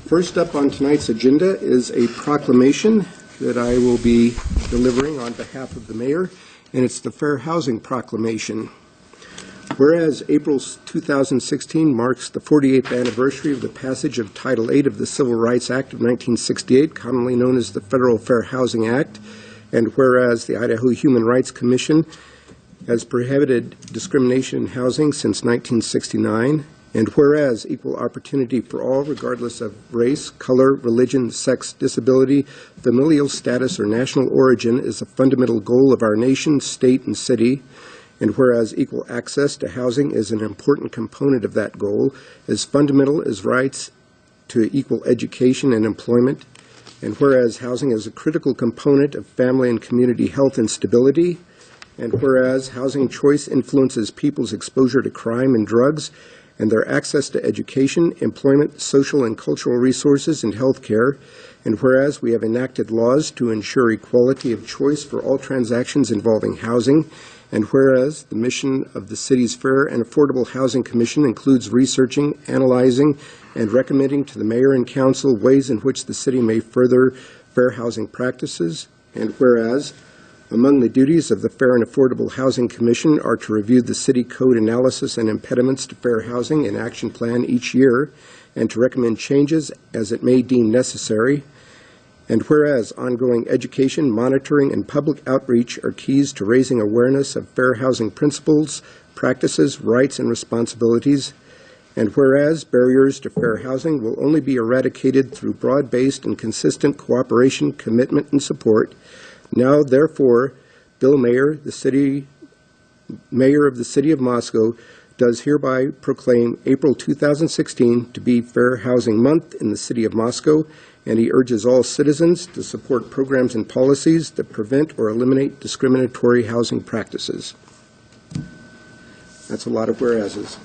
First up on tonight's agenda is a proclamation that I will be delivering on behalf of the mayor, and it's the Fair Housing Proclamation. Whereas April 2016 marks the 48th anniversary of the passage of Title VIII of the Civil Rights Act of 1968, commonly known as the Federal Fair Housing Act, and whereas the Idaho Human Rights Commission has prohibited discrimination in housing since 1969, and whereas equal opportunity for all, regardless of race, color, religion, sex, disability, familial status, or national origin, is a fundamental goal of our nation, state, and city, and whereas equal access to housing is an important component of that goal, as fundamental as rights to equal education and employment, and whereas housing is a critical component of family and community health and stability, and whereas housing choice influences people's exposure to crime and drugs, and their access to education, employment, social and cultural resources, and health care, and whereas we have enacted laws to ensure equality of choice for all transactions involving housing, and whereas the mission of the city's Fair and Affordable Housing Commission includes researching, analyzing, and recommending to the mayor and council ways in which the city may further fair housing practices, and whereas among the duties of the Fair and Affordable Housing Commission are to review the city code analysis and impediments to fair housing and action plan each year, and to recommend changes as it may deem necessary. And whereas ongoing education, monitoring, and public outreach are keys to raising awareness of fair housing principles, practices, rights, and responsibilities. And whereas barriers to fair housing will only be eradicated through broad-based and consistent cooperation, commitment, and support. Now, therefore, Bill Mayer, the Mayor of the City of Moscow, does hereby proclaim April 2016 to be Fair Housing Month in the City of Moscow, and he urges all citizens to support programs and policies that prevent or eliminate discriminatory housing practices. That's a lot of whereases.